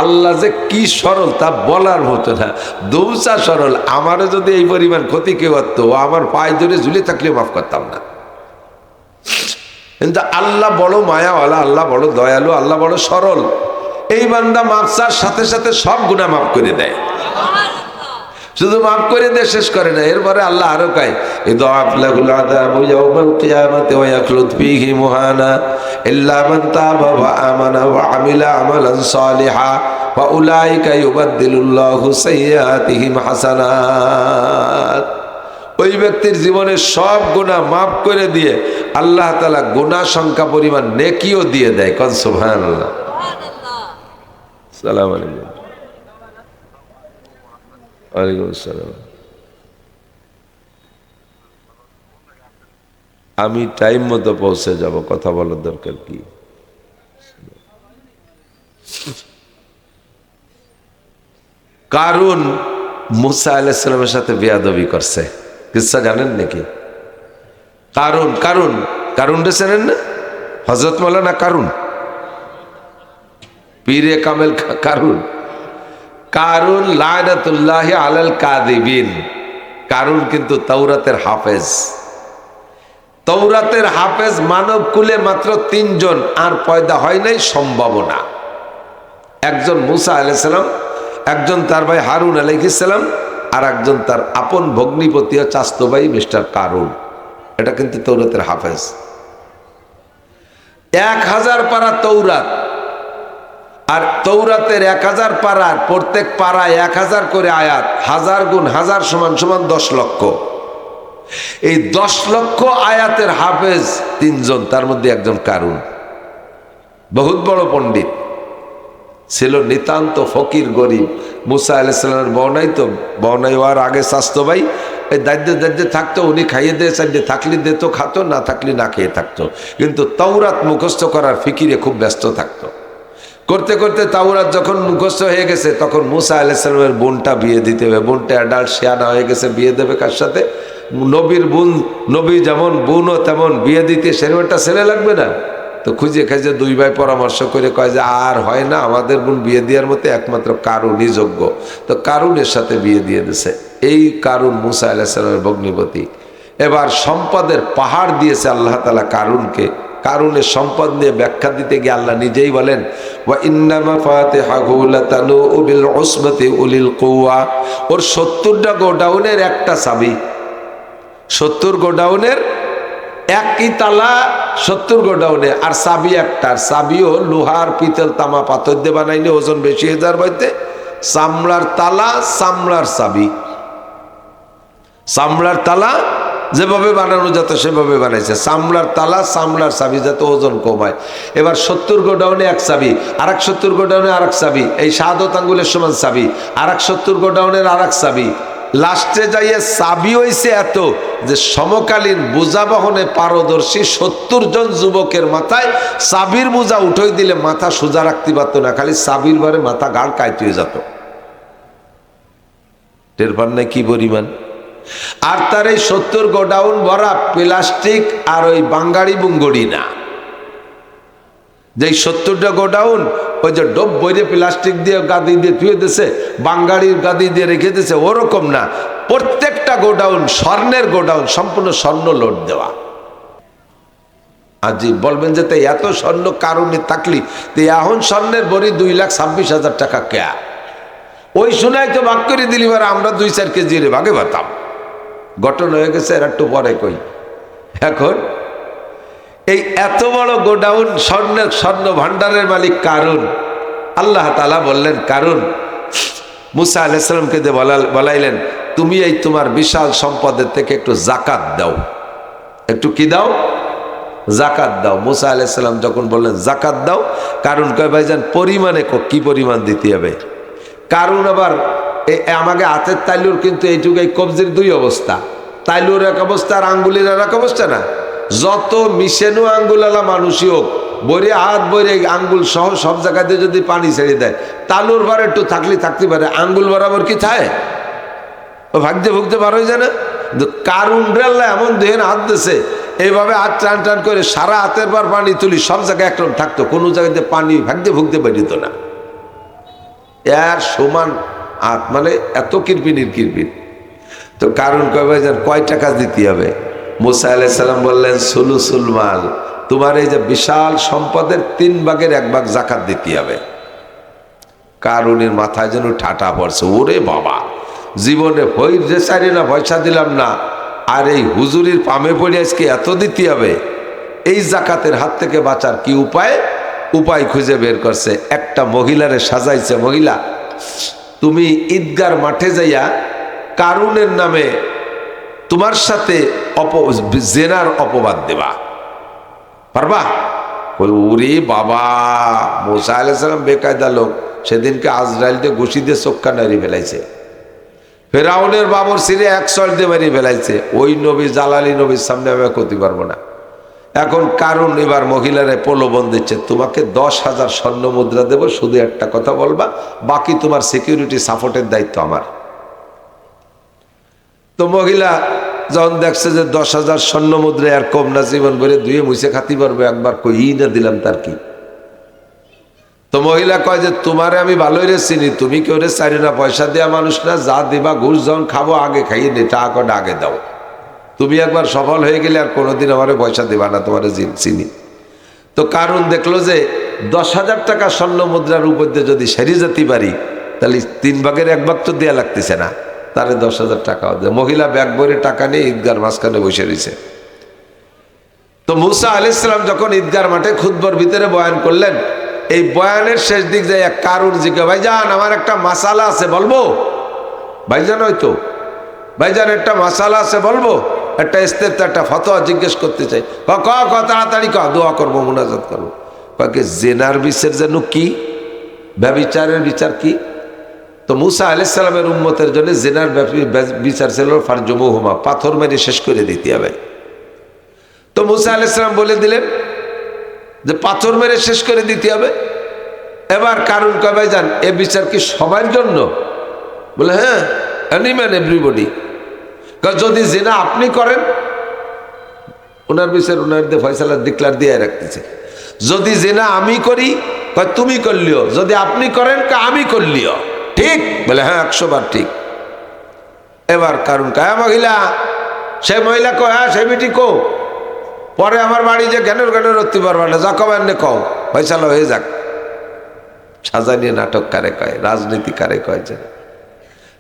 Speaker 1: আল্লাহ যে কি সরল তা বলার মতো না, দৌচা সরল। আমারও যদি এই পরিমাণ ক্ষতি কেউ করতো, আমার পায়ে ধরে ঝুলে থাকলে মাফ করতাম না। কিন্তু আল্লাহ বড় মায়াওয়ালা, আল্লাহ বড় দয়ালু, আল্লাহ বড় সরল। এই বান্দা মাফ চার সাথে সাথে সব গুনাহ মাফ করে দেয়, শুধু মাফ করে দিয়ে শেষ করে না, এরপরে আল্লাহ আরো কয় ইদাফ লাহুল আযাবু ইয়াওমাল কিয়ামাতি ওয়া ইয়াখলুদ ফীহি মুহানা ইল্লা মান তাবা ওয়া আমানা ওয়া আমিলা আমালান সালিহা ওয়া উলাইকা ইউবাদদিলুল্লাহু সাইয়্যাতিহিম হাসানাত। ওই ব্যক্তির জীবনের সব গুনাহ মাফ করে দিয়ে আল্লাহ তাআলা গুনাহ সংখ্যা পরিমাণ নেকিও দিয়ে দেয়। কোন সুবহানাল্লাহ। আসসালামু আলাইকুম। ওয়ালাইকুম আসসালাম। আমি টাইম মতো পৌঁছে যাব, কথা বলার দরকার কি? কারুন মুসা আলাইহিস সালামের সাথে বেয়াদবি করছে, কিসসা জানেন নাকি? কারুন কারুন কারুন রে চেনেন না? হযরত মাওলানা কারুন, পীরে কামেল কারুন। কারুন লানাতুল্লাহি আলাল কাযিবিন। কারুন কিন্তু তাওরাতের হাফেজ। তাওরাতের হাফেজ মানব কুলে মাত্র 3 জন, আর পয়দা হয় নাই সম্ভাবনা। একজন মুসা আলাইহিস সালাম, একজন তার ভাই হারুন আলাইহিস সালাম, আর একজন তার আপন ভগ্নিপতি ও চাচতো ভাই মিস্টার কারুন। এটা কিন্তু তাওরাতের হাফেজ। 1000 পারা তাওরাত, আর তৌরাতের 1000 পারার প্রত্যেক পারায় 1000 করে আয়াত, 1000 গুণ 1000 সমান সমান 10 লক্ষ। এই 10 লক্ষ আয়াতের হাফেজ 3 জন, তার মধ্যে একজন কারুন। বহুত বড় পণ্ডিত ছিল, নিতান্ত ফকির গরিব। মুসা আলাইহিস সালামের বউনাই তো, বউনাই হওয়ার আগে স্বাস্থ্য ভাই এই দায়িত্বে দায়িত্বে থাকতো, উনি খাইয়ে দিয়ে চাইলে থাকলে দিত, খাতো, না থাকলে না খেয়ে থাকতো। কিন্তু তাওরাত মুখস্থ করার ফিকিরে খুব ব্যস্ত থাকতো। করতে করতে তাওরাত যখন মুখস্থ হয়ে গেছে, তখন মুসা আলাইহিস সালামের বোনটা বিয়ে দিতে হবে। বোনটা অ্যাডাল্ট শিয়ানা হয়ে গেছে, বিয়ে দেবে কার সাথে? নবীর বোন, নবী যেমন বোনও তেমন, বিয়ে দিতে সেরকম একটা ছেলে লাগবে না? তো খুঁজে খুঁজে 2 ভাই পরামর্শ করে কয় যে আর হয় না, আমাদের বোন বিয়ে দেওয়ার মতো একমাত্র কারুনই যোগ্য। তো কারুনের সাথে বিয়ে দিয়ে দিছে। এই কারুন মুসা আলাইহিস সালামের ভগ্নিপতি। এবার সম্পদের পাহাড় দিয়েছে আল্লাহ তাআলা কারুনকে। কারুনের সম্পদ নিয়ে ব্যাখ্যা দিতে গিয়ে আল্লাহ নিজেই বলেন, ওয়া ইন্না মাফাতিহাহু লাতানু বিল উসবাতি উলিল কুওয়া, ওর 70টা গোডাউনের একটা চাবি, 70 গোডাউনের একই তালা, 70 গোডাউনে, আর চাবি একটা, চাবিও লোহার পিতল তামা পাথর দিয়ে বানাইলে ওজন বেশি হয়ে যাওয়ার বাইতে চামড়ার তালা, চামড়ার চাবি, চামড়ার তালা যেভাবে বানানো যেত সেভাবে বানাইছে, চামড়ার তালা চামড়ার চাবি, যাতে ওজন কমায়। এবার 70 গোডাউনে এক চাবি, আর এক 70 গোডাউনে আর এক চাবি, এই শাহাদত আঙ্গুলের সমান চাবি, আর এক 70 গোডাউনের আর এক চাবি। লাস্টে যাইয়ে চাবি হইছে এত যে সমকালীন বোঝা বহনে পারদর্শী 70 জন যুবকের মাথায় চাবির বোঝা উঠে দিলে মাথা সোজা রাখতে পারত না, খালি চাবির বারে মাথা গাড় কাইতে যেত। টের পান নাই কি পরিমাণ? আর তার এই 70 গোডাউন ভরা প্লাস্টিক আর ওই বাঙ্গাড়ি বুঙ্গড়ি না, যে 70টা গোডাউন ওই যে ডব বইরে প্লাস্টিক দিয়ে গাদি দিয়ে ধুয়ে দিয়েছে, বাঙ্গাড়ির গাদি দিয়ে রেখে দিয়েছে, ওরকম না। প্রত্যেকটা গোডাউন স্বর্ণের গোডাউন, সম্পূর্ণ স্বর্ণ লোড দেওয়া। আজি বলবেন যে তাই এত স্বর্ণ কারণে থাকলি তো এখন স্বর্ণের বড়ি 2,26,000 টাকা কেয়া? ওই শোনাই তো ভাগ করে দিলি, আমরা 2-4 কেজি ভাগে পাতাম। গঠন হয়ে গেছে, এর একটু পরে কই। এখন এই এত বড় গোডাউন স্বর্ণ ভান্ডারের মালিক কারুন। আল্লাহ তাআলা বললেন, কারুন মুসা আলাইহিস সালামকে দিয়ে বলাইলেন, তুমি এই তোমার বিশাল সম্পদের থেকে একটু যাকাত দাও। একটু কি দাও? যাকাত দাও। মুসা আলাইহিস সালাম যখন বললেন যাকাত দাও, কারুন কয় ভাইজান পরিমাণে কি পরিমাণ দিতে হবে? কারুন আবার আমাকে হাতের তাইলুর কিন্তু এইটুকু, এই কবজির 2 অবস্থা, তাইলুর এক অবস্থা আর আঙ্গুলের এক অবস্থা না। যত মিশেনু আঙ্গুলালা মানুষই হোক, বইরে হাত বইরে আঙ্গুল সহ সব জায়গাতে যদি পানি ছেড়ে দেয়, তালুর বার একটু থাকতে পারে, আঙ্গুল বরাবর কি থাকে? ভাগতে ভুগতে বার হয়ে যায় না? কারুন রেল্লা এমন দেহের হাত দিয়েছে, এইভাবে হাত টান টান করে সারা হাতের বার পানি তুলি, সব জায়গায় একরকম থাকতো, কোনো জায়গাতে পানি ভাগতে ভুগতে বেরিত না। এর সমান হাত, মানে এত কিরপিনির কিরপিন। তো কারুন কয় ভাইজান কয় টাকা দিতে হবে? মুসা আলাইহিস সালাম বললেন, সুলুসুল মাল, তোমার এই যে বিশাল সম্পদের 3 ভাগের 1 ভাগ যাকাত দিতে হবে। কারুনের মাথায় যেন ঠাটা পড়ছে, ওরে বাবা, জীবনে হই যে চারি না পয়সা দিলাম না, আর এই হুজুরির পামে পড়ে আজকে এত দিতে হবে। এই যাকাতের হাত থেকে বাঁচার কি উপায় খুঁজে বের করছে। একটা মহিলারে সাজাইছে, মহিলা তুমি ঈদগার মাঠে যাইয়া কারুনের নামে তোমার সাথে জেনার অপবাদ দেবা, পারবা? ওরে বাবা, মুসা আলাইহিস সালাম বেকায়দা লোক, সেদিনকে আজরাইল দিয়ে ঘুষি দিয়ে চোখা নাড়ি ফেলাইছে, ফেরাউনের বাবর সিরে 1 শট দিয়ে মারি ফেলাইছে। ওই নবী জালালি নবীর সামনে আমি করতে পারবো না। এখন কারণ এবার মহিলারা প্রলোভন দিচ্ছে, তোমাকে 10,000 স্বর্ণ মুদ্রা দেবো, শুধু একটা কথা বলবা, বাকি তোমার সিকিউরিটি সাপোর্টের দায়িত্ব আমার। তো মহিলা যখন দেখছে যে 10,000 স্বর্ণ মুদ্রা আর কম না, জীবন ভরে ধুয়ে মুছে খাতি পারবে, একবার কই না দিলাম তার কি। তো মহিলা কয় যে তোমারে আমি ভালোই রে চিনি, তুমি কেউ রে চারি না পয়সা দেওয়া মানুষ না, যা দিবা ঘুষ যখন খাবো আগে খাইয়ে নে, টাকা কটা আগে দাও। তুমি একবার সফল হয়ে গেলে আর কোনোদিন আমারে পয়সা দেবা না, তোমার চিনি। তো কারণ দেখলো যে 10,000 টাকা স্বর্ণ মুদ্রার উপর দিয়ে যদি সেরে যেতে পারি, তাহলে 3 ভাগের 1 ভাগ তো দেওয়া লাগতেছে না, তারে 10,000 টাকা দেয়। মহিলা ব্যাগ ভরে টাকা নিয়ে ঈদগার মাঝখানে বসে রয়েছে। তো মুসা আলাইহিস সালাম যখন ঈদগার মাঠে খুতবার ভিতরে বয়ান করলেন, এই বয়ানের শেষ দিক যায় কারুন জিজ্ঞাসা, ভাইজান আমার একটা মাসালা আছে বলবো? ভাইজান হয়তো ভাইজান একটা মাসালা আছে বলবো, একটা ইস্তেফতা, একটা ফতোয়া জিজ্ঞেস করতে চাই। তাড়াতাড়ি দোয়া করবো, মুনাজাত করবো। কাকে জেনার বিচার যেন কি, ব্যভিচারের বিচার কি? তো মুসা আলাইহিস সালামের উম্মতের জন্য জেনার বিচার ছিল ফারজুমুহুমা, পাথর মেরে শেষ করে দিতে হবে। তো মুসা আলাইহিস সালাম বলে দিলেন যে পাথর মেরে শেষ করে দিতে হবে। এবার কারণ কয় ভাইজান এ বিচার কি সবার জন্য? বলে হ্যাঁ, এনিম্যান এভরিবডি। যদি জিনা আপনি করেন, ওনার বিচার ওনার দিয়ে ফয়সালা ডিক্লার দিয়ে রাখতেছে। যদি জিনা আমি করি, কয় তুমি করলিও, যদি আপনি করেন আমি করলিও, ঠিক? বলে হ্যাঁ 100 বার ঠিক। এবার কারণ কয় মহিলা, সে মহিলা কয় হ্যাঁ সে বেটি কো, পরে আমার বাড়ি যে জ্ঞানের জ্ঞানের অতি পারবা না, যা কবেন নে কও, ফয়সালা হয়ে যাক। সাজা নিয়ে নাটক কারে কয়, রাজনীতি কারে কয় যে।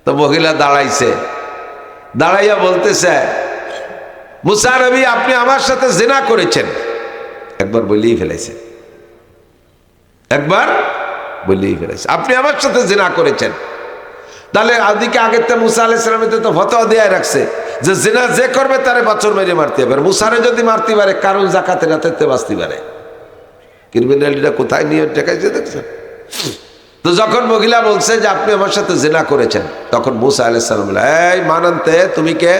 Speaker 1: তো মহিলা দাঁড়াইছে, দাঁড়াইয়া বলতেছে, মুসা নবী আপনি আমার সাথে জিনা করেছেন। একবার বলেই ফেলেছে, একবার বলেই ফেলেছে, আপনি আমার সাথে জিনা করেছেন। তাহলে আদিকে আগের তো মুসা আলাইহিস সালামের তো ফতোয়া দেয়া রাখছে যে জিনা যে করবে তারে বছর মেরে মারতে হবে। মুসারে যদি মারতে পারে, কারণ জাকাতের রাতে বাঁচতে পারে। ক্রিমিনালিটা কোথায় নিয়ে টেকাইছে দেখছেন? তো যখন মহিলা বলছে যে আপনি আমার সাথে জিনা করেছেন, তখন মুসা আলাইহিস সালাম বলে, এই মানান্তে তুমি কে?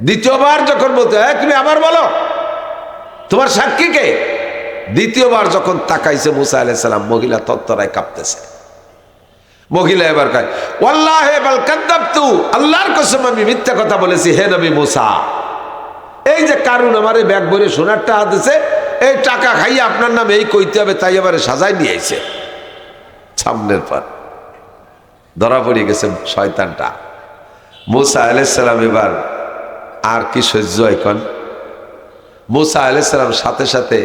Speaker 1: দ্বিতীয়বার যখন বলতে, তুমি আবার বলো তোমার সাক্ষী কে? দ্বিতীয়বার যখন তাকাইছে মুসা আলাইহিস সালাম, মহিলা তত্তরায় কাঁপতেছে। মহিলা এবার কয়, ওয়াল্লাহি বাল কাযাবতু, আল্লাহর কসম আমি মিথ্যা কথা বলেছি হে নবী মুসা। এই যে কারণ আমারে ব্যাগ ভরে সোনার টাকা দিছে, এই টাকা খাইয়ে আপনার নামে এই কইতে হবে, তাই এবারে সাজাই নিয়ে আইছে। সামনের পর ধরা পড়ে গেছে শয়তানটা। মুসা আলাইহিস সালাম এবার আর কি সহ্য এখন? মুসা আলাইহিস সালাম সাথে সাথে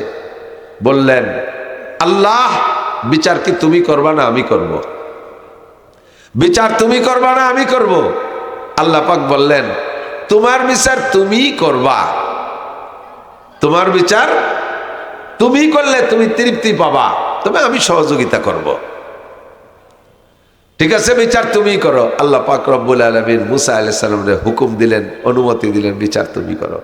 Speaker 1: বললেন, আল্লাহ বিচার কি তুমি করবা না আমি করব? বিচার তুমি করবা না আমি করব? আল্লাহ পাক বললেন, তোমার বিচার তুমিই করবা, তোমার বিচার তুমি করলে তুমি তৃপ্তি পাবা, তবে আমি সহযোগিতা করব। ঠিক আছে, বিচার তুমি করো। আল্লাহ পাক রব্বুল আলামিন মুসা আলাইহিস সালামের হুকুম দিলেন, অনুমতি দিলেন, বিচার তুমি করো।